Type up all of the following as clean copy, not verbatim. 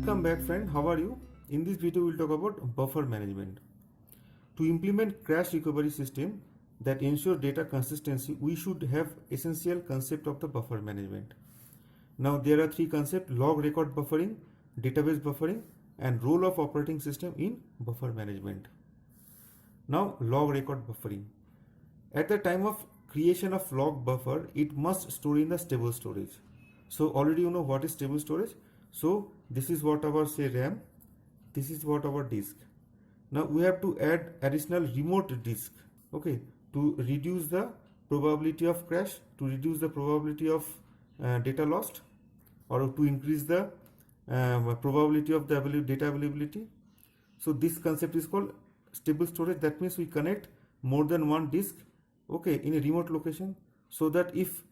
Welcome back friend, how are you? In this video we'll talk about buffer management. To implement crash recovery system that ensure data consistency, we should have essential concept of the buffer management. Now there are three concepts: log record buffering, database buffering, and role of operating system in buffer management. Now log record buffering. At the time of creation of log buffer, it must store in the stable storage. So already you know what is stable storage. So this is what our say RAM, this is what our disk. Now we have to add additional remote disk, okay, to reduce the probability of crash, to reduce the probability of data lost, or to increase the probability of the data availability. So this concept is called stable storage. That means we connect more than one disk, okay, in a remote location, so that if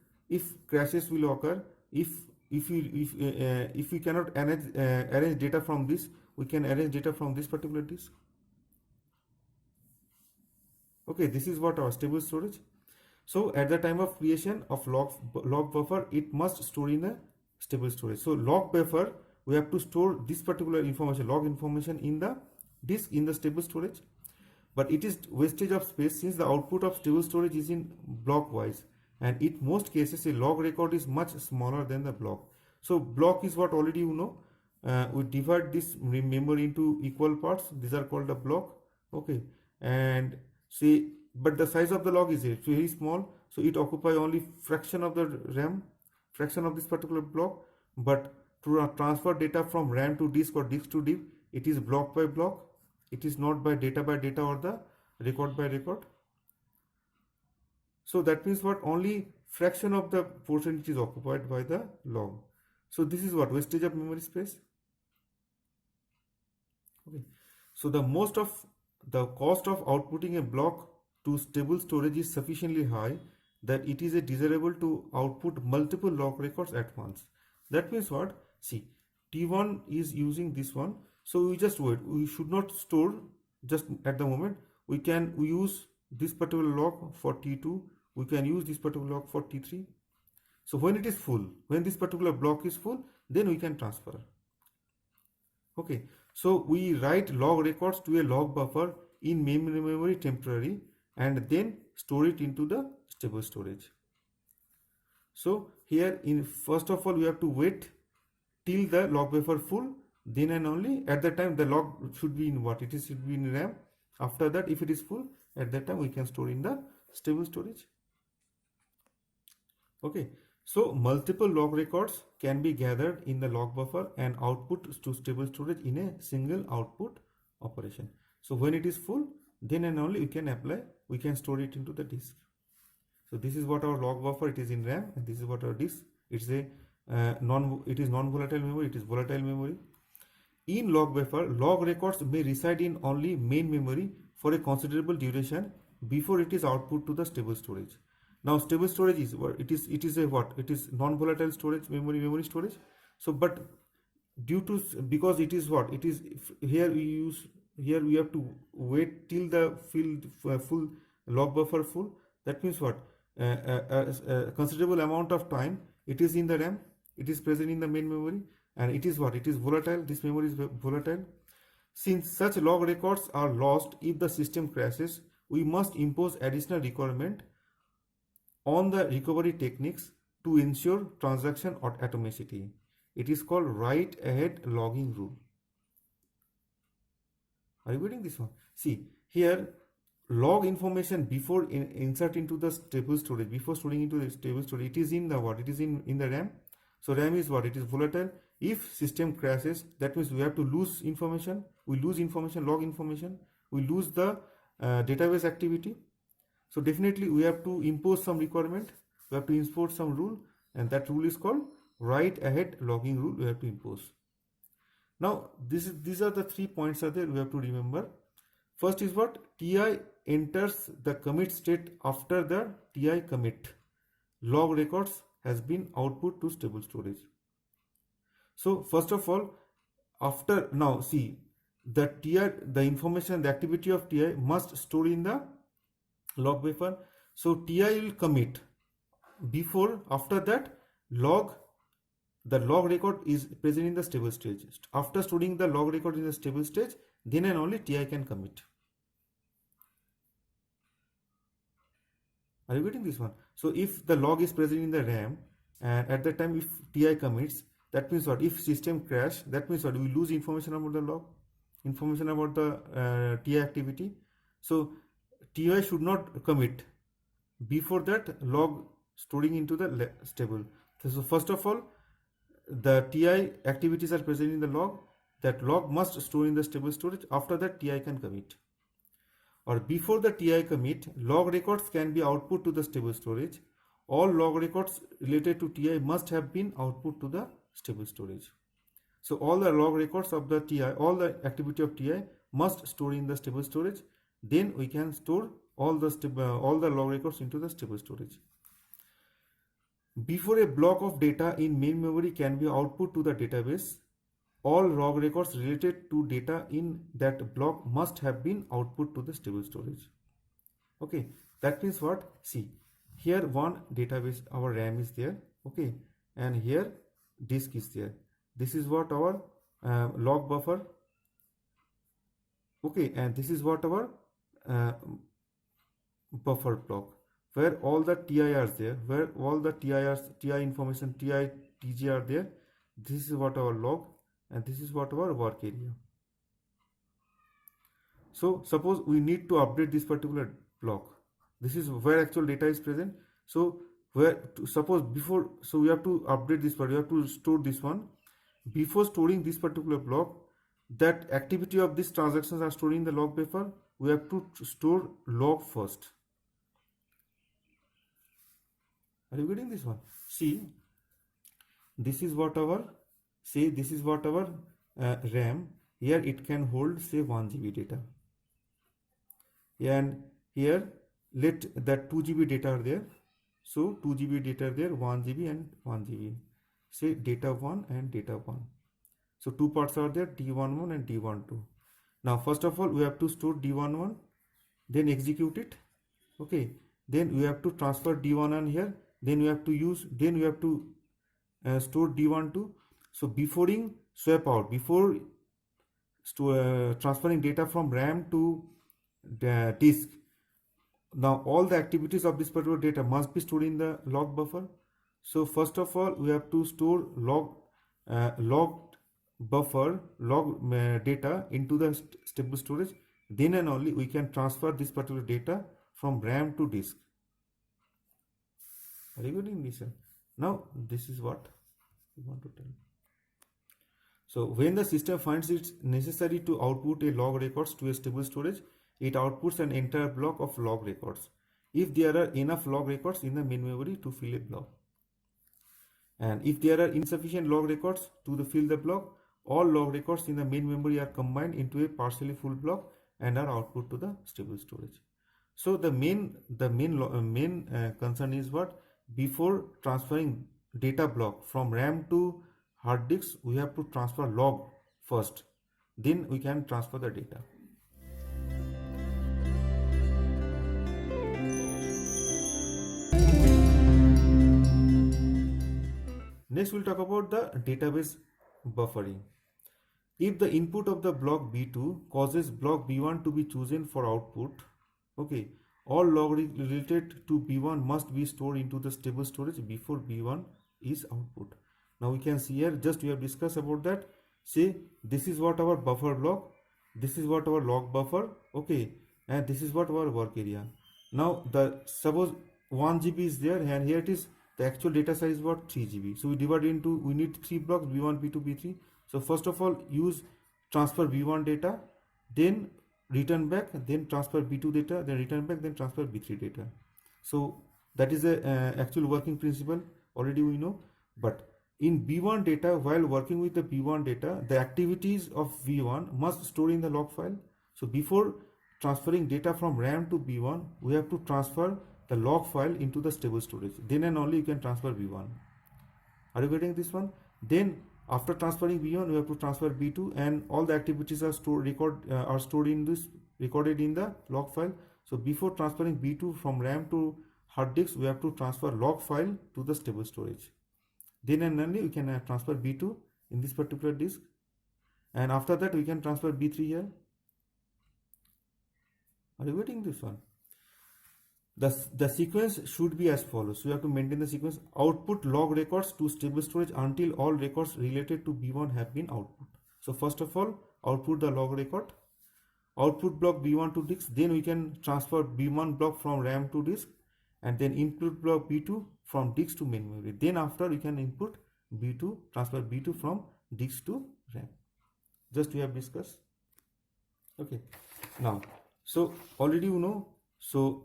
crashes will occur, if we cannot arrange data from this, we can arrange data from this particular disk. Okay, this is what our stable storage. So at the time of creation of log buffer, it must store in a stable storage. So log buffer, we have to store this particular information, log information, in the disk in the stable storage. But it is wastage of space since the output of stable storage is in block wise, and in most cases a log record is much smaller than the block. So block is what already you know. We divide this memory into equal parts. These are called a block. Okay, and see, but the size of the log is very small, so it occupies only fraction of the RAM, fraction of this particular block. But to transfer data from RAM to disk or disk to disk, it is block by block. It is not by data or the record by record. So that means what, only fraction of the portion is occupied by the log. So this is what wastage of memory space. Okay. So the cost of outputting a block to stable storage is sufficiently high that it is desirable to output multiple log records at once. That means what? See, T1 is using this one. So we just wait. We should not store just at the moment. We use this particular log for T2. We can use this particular log for T3. So when it is full, when this particular block is full, then we can transfer. Okay. So we write log records to a log buffer in memory temporary and then store it into the stable storage. So here, first of all, we have to wait till the log buffer full. Then and only at that time the log should be in what? It should be in RAM. After that, if it is full, at that time we can store in the stable storage. Okay, so multiple log records can be gathered in the log buffer and output to stable storage in a single output operation. So when it is full, then and only we can store it into the disk. So this is what our log buffer, it is in RAM, and this is what our disk. It's a it is non-volatile memory, it is volatile memory. In log buffer, log records may reside in only main memory for a considerable duration before it is output to the stable storage. Now stable storage is what? It is a what? It is non-volatile storage, memory storage. So but because it is what? It is here we have to wait till the full log buffer full. That means what? A considerable amount of time it is in the RAM, it is present in the main memory, and it is what? It is volatile. This memory is volatile. Since such log records are lost if the system crashes, we must impose additional requirement on the recovery techniques to ensure transaction or atomicity. It is called write ahead logging rule. Are you getting this one? See, here log information before insert into the stable storage, before storing into the stable storage, it is in the what? It is in the RAM. So RAM is what? It is volatile. If system crashes, that means we have to lose information. We lose information, log information. We lose the database activity. So definitely we have to impose some requirement. We have to import some rule, and that rule is called write ahead logging rule. We have to impose. Now these are the 3 points are there we have to remember. First is what? TI enters the commit state after the TI commit. Log records has been output to stable storage. So first of all, after now see the TI, the information, the activity of TI must store in the log buffer. So TI will commit before, after that log the log record is present in the stable stage. After storing the log record in the stable stage, then and only TI can commit. Are you getting this one? So if the log is present in the RAM, and at that time if TI commits, that means what? If system crash, that means what? We lose information about the log, information about the TI activity. So TI should not commit before that log storing into the stable. So first of all, the TI activities are present in the log. That log must store in the stable storage. After that, TI can commit. Or before the TI commit, log records can be output to the stable storage. All log records related to TI must have been output to the stable storage. So all the log records of the TI, all the activity of TI must store in the stable storage. Then we can store all the log records into the stable storage. Before a block of data in main memory can be output to the database, all log records related to data in that block must have been output to the stable storage. Okay, that means what? See, here one database, our RAM is there, okay, and here disk is there. This is what our log buffer, okay, and this is what our buffer block, where all the TI are there, where all the TI information, TI, TG are there. This is what our log, and this is what our work area. So suppose we need to update this particular block. This is where actual data is present. So suppose before, so we have to update this part, we have to store this one. Before storing this particular block, that activity of these transactions are stored in the log buffer. We have to store log first. Are you getting this one? See, this is what our, say this is what our RAM. Here it can hold say 1 GB data. And here let that 2 GB data are there. So 2 GB data there, 1 GB and 1 GB. Say data 1 and data 1. So two parts are there, D11 and D12. Now first of all we have to store D11, then execute it. Okay, then we have to transfer D11 here. Then we have to use, then we have to store D12. So before swap out, before transferring data from RAM to disk, now all the activities of this particular data must be stored in the log buffer. So first of all we have to store log buffer, log data into the stable storage. Then and only we can transfer this particular data from RAM to disk. Are you getting this? Now this is what we want to tell. So when the system finds it necessary to output a log records to a stable storage, it outputs an entire block of log records if there are enough log records in the main memory to fill a block. And if there are insufficient log records to fill the block, all log records in the main memory are combined into a partially full block and are output to the stable storage. So the main concern is what? Before transferring data block from RAM to hard disk, we have to transfer log first. Then we can transfer the data. Next we'll talk about the database buffering. If the input of the block B2 causes block B1 to be chosen for output, okay, all log related to B1 must be stored into the stable storage before B1 is output. Now we can see here, just we have discussed about that. Say this is what our buffer block, this is what our log buffer, okay, and this is what our work area. Now the suppose 1 GB is there, and here it is, the actual data size is what? 3 GB. So we divide into, we need 3 blocks, B1, B2, B3. So first of all use transfer B1 data, then return back, then transfer B2 data, then return back, then transfer B3 data. So that is the actual working principle, already we know. But in B1 data, while working with the B1 data, the activities of B1 must store in the log file. So before transferring data from RAM to B1, we have to transfer the log file into the stable storage. Then and only you can transfer B1. Are you getting this one? Then after transferring B1, we have to transfer B2, and all the activities are recorded in the log file. So before transferring B2 from RAM to hard disk, we have to transfer log file to the stable storage. Then and only we can transfer B2 in this particular disk, and after that we can transfer B3 here. Are you getting this one? The sequence should be as follows. So you have to maintain the sequence: output log records to stable storage until all records related to B1 have been output. So first of all, output the log record, output block B1 to disk, then we can transfer B1 block from RAM to disk, and then input block B2 from disk to main memory. Then after we can input B2, transfer B2 from disk to RAM. Just we have discussed. Okay. Now, so already you know, so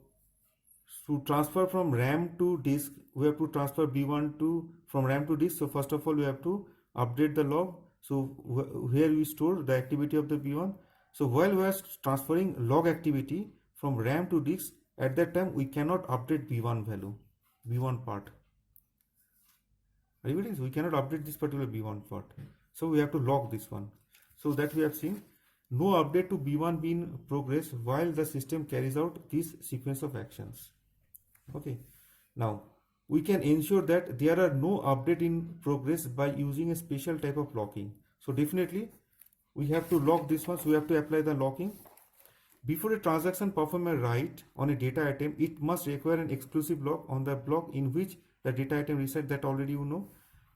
to transfer from RAM to disk, we have to transfer B1 to from RAM to disk. So first of all, we have to update the log. So here we store the activity of the B1. So while we are transferring log activity from RAM to disk, at that time we cannot update B1 value, B1 part. Are you getting? So we cannot update this particular B1 part. So we have to log this one. So that we have seen. No update to B1 be in progress while the system carries out this sequence of actions. Okay. Now we can ensure that there are no update in progress by using a special type of locking. So definitely we have to lock this one. So we have to apply the locking. Before a transaction perform a write on a data item, it must require an exclusive lock on the block in which the data item resides. That already you know.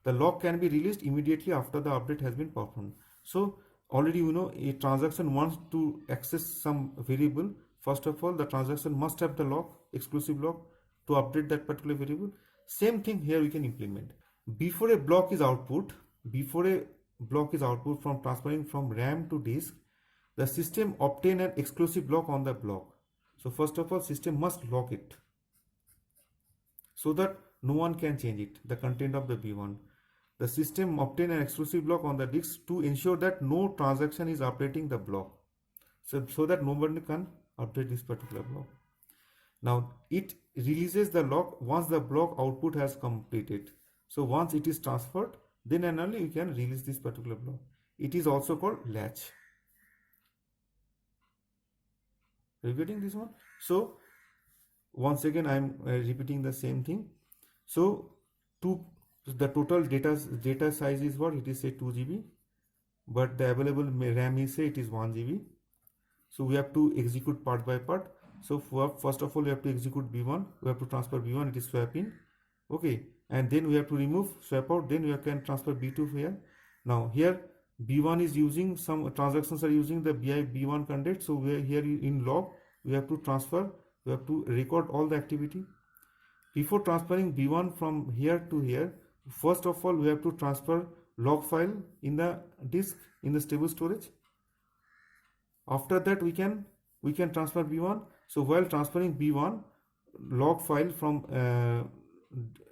The lock can be released immediately after the update has been performed. So already you know, a transaction wants to access some variable. First of all, the transaction must have the lock, exclusive lock, to update that particular variable. Same thing here we can implement. Before a block is output from transferring from RAM to disk, the system obtain an exclusive lock on the block. So first of all, system must lock it so that no one can change it, the content of the B1. The system obtain an exclusive lock on the disk to ensure that no transaction is updating the block. So that nobody can update this particular block. Now it releases the lock once the block output has completed. So once it is transferred, then and only you can release this particular block. It is also called latch. Are you getting this one? So once again I am repeating the same thing. So the total data size is what? It is say 2 GB, but the available RAM is say it is 1 GB. So we have to execute part by part. So first of all, we have to execute B1. We have to transfer B1. It is swap in. Okay, and then we have to remove swap out. Then we can transfer B2 here. Now here B1 is using some transactions are using the B1 content. So we are here in log. We have to transfer. We have to record all the activity. Before transferring B1 from here to here, first of all we have to transfer log file in the disk in the stable storage. After that we can transfer B1. So while transferring B1 log file from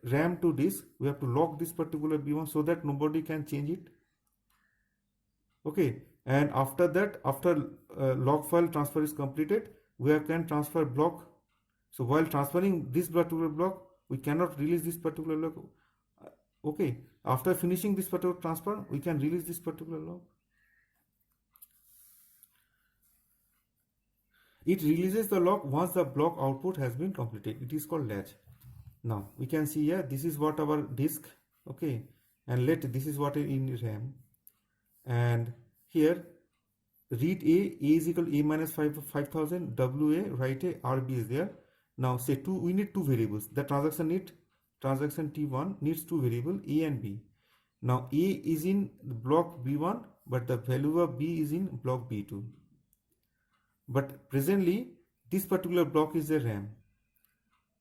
RAM to disk, we have to lock this particular B1 so that nobody can change it. Okay, and after that, after log file transfer is completed, we can transfer block. So while transferring this particular block, we cannot release this particular log. Okay, after finishing this particular transfer, we can release this particular log. It releases the lock once the block output has been completed. It is called latch. Now we can see here, this is what our disk, okay, and this is what in RAM, and here read A is equal A minus 5000, WA, write A, RB is there. Now say we need two variables. The transaction T1 needs two variables A and B. Now A is in block B1, but the value of B is in block B2. But presently this particular block is the RAM.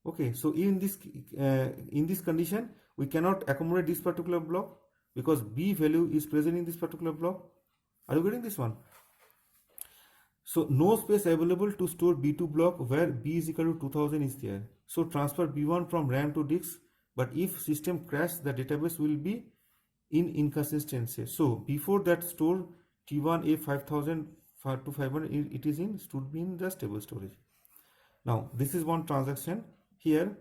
Okay, so in this condition we cannot accommodate this particular block because B value is present in this particular block. Are you getting this one? So no space available to store B2 block where B is equal to 2000 is there. So transfer B1 from RAM to disk, but if system crash, the database will be in inconsistency. So before that store T1 A 5000 to 500, it is should be in the stable storage. Now this is one transaction. Here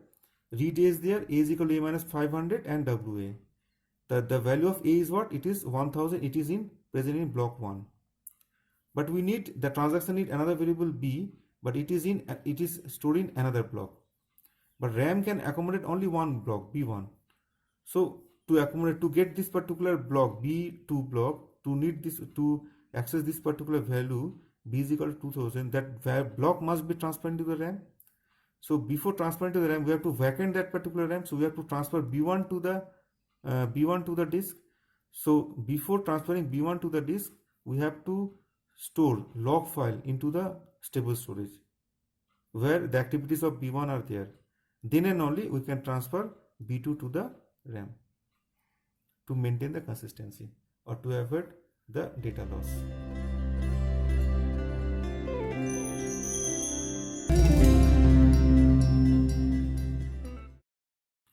read A is there, A is equal to A minus 500 and WA. The value of A is what? It is 1000. It is present in block 1. But we need the transaction need another variable B, but it is stored in another block. But RAM can accommodate only one block B1. So to accumulate, to get this particular block B2 block, to need this, to access this particular value B is equal to 2000, that block must be transferred into the RAM. So before transferring to the RAM, we have to vacate that particular RAM. So we have to transfer B1 to the disk. So before transferring B1 to the disk, we have to store log file into the stable storage where the activities of B1 are there. Then and only we can transfer B2 to the RAM to maintain the consistency or to avoid the data loss.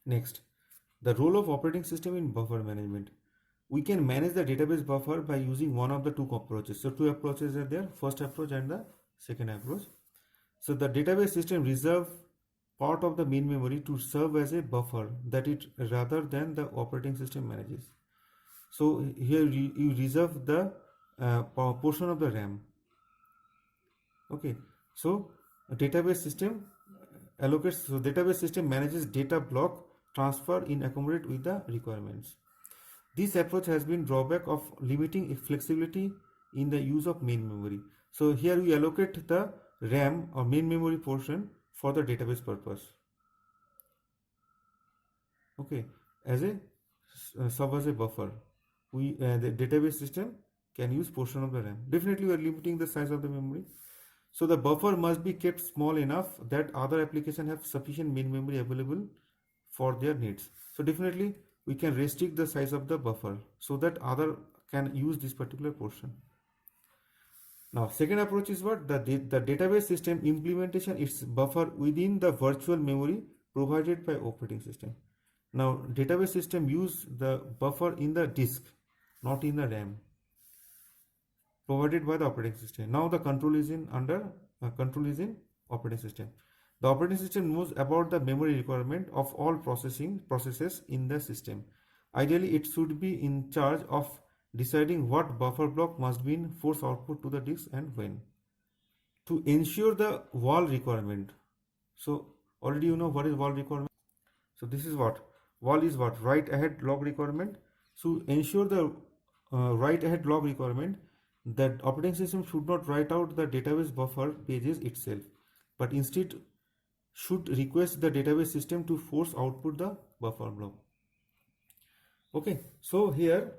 Next, the role of operating system in buffer management. We can manage the database buffer by using one of the two approaches. So two approaches are there, first approach and the second approach. So the database system reserve part of the main memory to serve as a buffer that it rather than the operating system manages. So here you reserve the portion of the RAM. Okay, so database system allocates, so database system manages data block transfer in accordance with the requirements. This approach has been drawback of limiting flexibility in the use of main memory. So here we allocate the RAM or main memory portion for the database purpose. Okay, as a serve as a buffer. The database system can use portion of the RAM. Definitely we are limiting the size of the memory. So the buffer must be kept small enough that other applications have sufficient main memory available for their needs. So definitely we can restrict the size of the buffer so that other can use this particular portion. Now second approach is what? The database system implementation its buffer within the virtual memory provided by operating system. Now database system use the buffer in the disk, not in the RAM, provided by the operating system. Now the control is in operating system. The operating system knows about the memory requirement of all processes in the system. Ideally, it should be in charge of deciding what buffer block must be in force output to the disk and when. To ensure the WAL requirement. So already you know what is WAL requirement. So this is what WAL is, what write ahead log requirement. So ensure the write ahead log requirement, that operating system should not write out the database buffer pages itself, but instead should request the database system to force output the buffer block. Okay, so here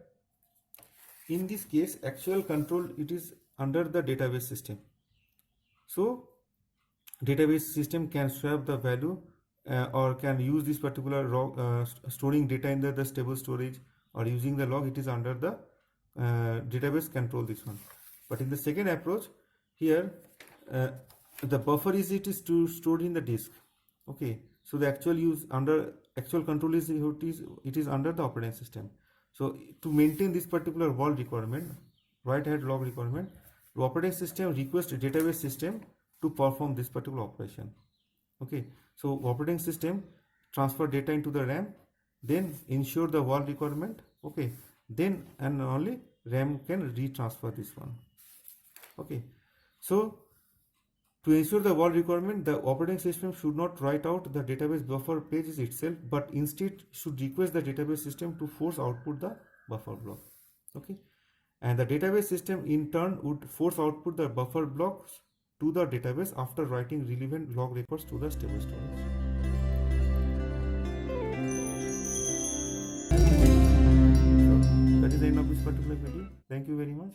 in this case actual control it is under the database system. So database system can swap the value or can use this particular storing data in the stable storage or using the log. It is under the database control, this one. But in the second approach here the buffer is stored in the disk. Okay, so the actual control is it is under the operating system. So to maintain this particular WAL requirement, write ahead log requirement, the operating system requests database system to perform this particular operation. Okay, so operating system transfer data into the RAM, then ensure the WAL requirement. Okay, then and only RAM can retransfer this one. Okay, so to ensure the WAL requirement, the operating system should not write out the database buffer pages itself, but instead should request the database system to force output the buffer block. Okay, and the database system in turn would force output the buffer blocks to the database after writing relevant log records to the stable storage. So that is the end of this particular video. Thank you very much.